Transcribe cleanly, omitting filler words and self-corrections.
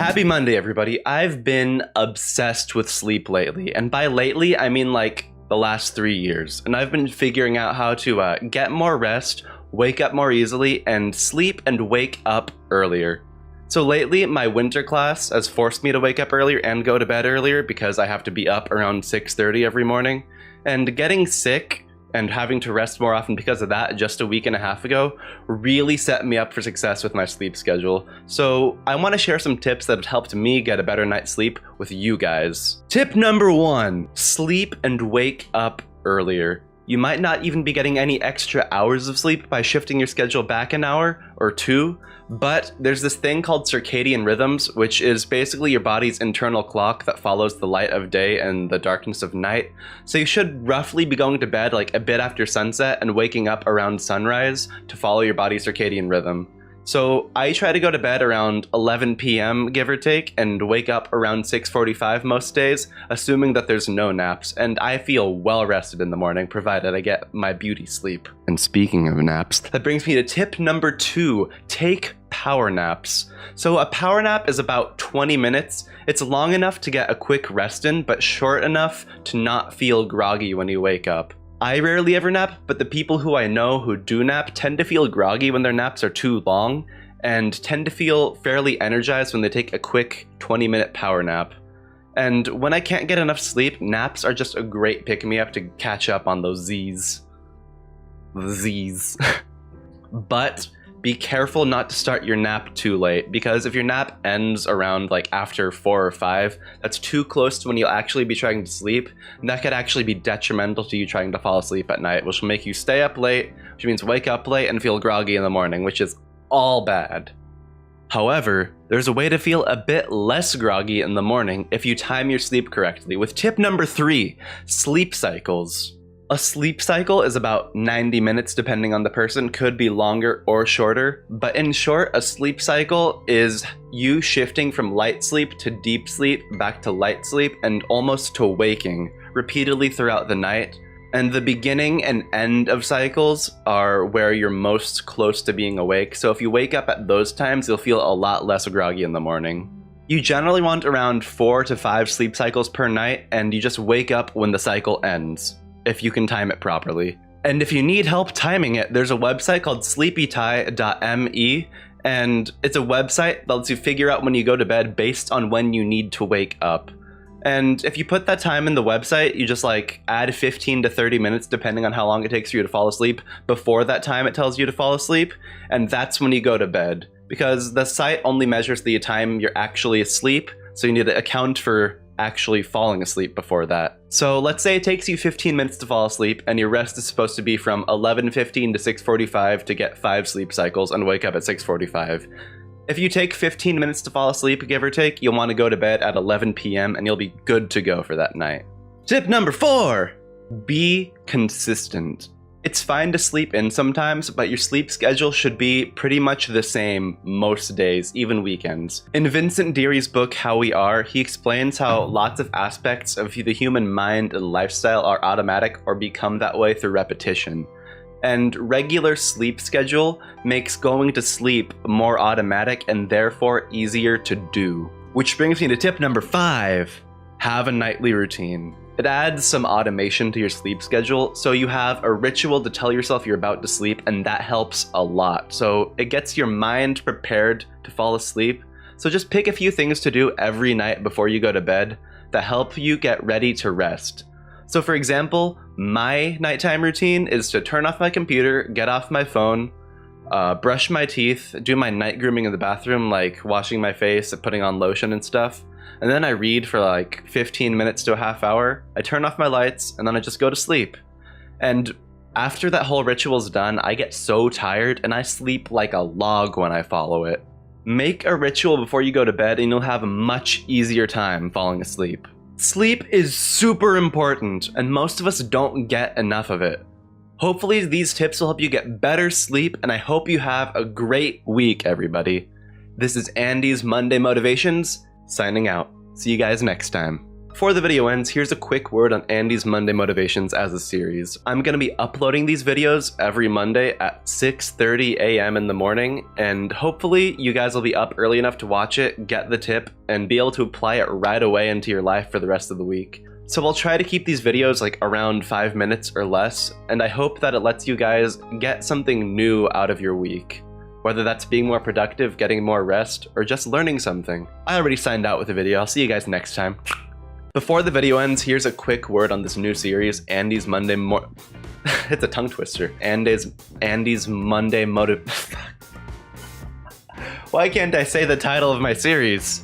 Happy Monday, everybody. I've been obsessed with sleep lately, and by lately, I mean like the last 3 years. And I've been figuring out how to get more rest, wake up more easily, and sleep and wake up earlier. So lately, my winter class has forced me to wake up earlier and go to bed earlier because I have to be up around 6:30 every morning. And getting sick and having to rest more often because of that just a week and a half ago really set me up for success with my sleep schedule. So I want to share some tips that have helped me get a better night's sleep with you guys. Tip number 1, sleep and wake up earlier. You might not even be getting any extra hours of sleep by shifting your schedule back an hour or 2, but there's this thing called circadian rhythms, which is basically your body's internal clock that follows the light of day and the darkness of night. So you should roughly be going to bed like a bit after sunset and waking up around sunrise to follow your body's circadian rhythm. So I try to go to bed around 11 p.m. give or take and wake up around 6:45 most days, assuming that there's no naps, and I feel well rested in the morning provided I get my beauty sleep. And speaking of naps, that brings me to tip number 2, take power naps. So a power nap is about 20 minutes. It's long enough to get a quick rest in, but short enough to not feel groggy when you wake up. I rarely ever nap, but the people who I know who do nap tend to feel groggy when their naps are too long and tend to feel fairly energized when they take a quick 20-minute power nap. And when I can't get enough sleep, naps are just a great pick-me-up to catch up on those Z's. But be careful not to start your nap too late, because if your nap ends around like after 4 or 5, that's too close to when you'll actually be trying to sleep, and that could actually be detrimental to you trying to fall asleep at night, which will make you stay up late, which means wake up late and feel groggy in the morning, which is all bad. However, there's a way to feel a bit less groggy in the morning if you time your sleep correctly with tip number 3, sleep cycles. A sleep cycle is about 90 minutes depending on the person, could be longer or shorter, but in short, a sleep cycle is you shifting from light sleep to deep sleep, back to light sleep, and almost to waking repeatedly throughout the night. And the beginning and end of cycles are where you're most close to being awake, so if you wake up at those times, you'll feel a lot less groggy in the morning. You generally want around 4 to 5 sleep cycles per night, and you just wake up when the cycle ends, if you can time it properly. And if you need help timing it, there's a website called sleepytie.me, and it's a website that lets you figure out when you go to bed based on when you need to wake up. And if you put that time in the website, you just like add 15 to 30 minutes depending on how long it takes for you to fall asleep before that time it tells you to fall asleep, and that's when you go to bed. Because the site only measures the time you're actually asleep, so you need to account for actually falling asleep before that. So let's say it takes you 15 minutes to fall asleep and your rest is supposed to be from 11:15 to 6:45 to get 5 sleep cycles and wake up at 6:45. If you take 15 minutes to fall asleep, give or take, you'll want to go to bed at 11 p.m. and you'll be good to go for that night. Tip number 4, be consistent. It's fine to sleep in sometimes, but your sleep schedule should be pretty much the same most days, even weekends. In Vincent Deary's book, How We Are, he explains how lots of aspects of the human mind and lifestyle are automatic or become that way through repetition. And regular sleep schedule makes going to sleep more automatic and therefore easier to do. Which brings me to tip number 5, have a nightly routine. It adds some automation to your sleep schedule, so you have a ritual to tell yourself you're about to sleep, and that helps a lot. So it gets your mind prepared to fall asleep. So just pick a few things to do every night before you go to bed that help you get ready to rest. So for example, my nighttime routine is to turn off my computer, get off my phone, brush my teeth, do my night grooming in the bathroom, like washing my face, putting on lotion and stuff. And then I read for like 15 minutes to a half hour. I turn off my lights, and then I just go to sleep. And after that whole ritual's done, I get so tired and I sleep like a log when I follow it. Make a ritual before you go to bed and you'll have a much easier time falling asleep. Sleep is super important, and most of us don't get enough of it. Hopefully these tips will help you get better sleep, and I hope you have a great week, everybody. This is Andy's Monday Motivations, signing out. See you guys next time. Before the video ends, here's a quick word on Andy's Monday Motivations as a series. I'm going to be uploading these videos every Monday at 6:30 a.m. in the morning, and hopefully you guys will be up early enough to watch it, get the tip, and be able to apply it right away into your life for the rest of the week. So I'll try to keep these videos like around 5 minutes or less, and I hope that it lets you guys get something new out of your week. Whether that's being more productive, getting more rest, or just learning something. I already signed out with the video. I'll see you guys next time. Before the video ends, here's a quick word on this new series, Andy's Monday it's a tongue twister. Andy's Monday Why can't I say the title of my series?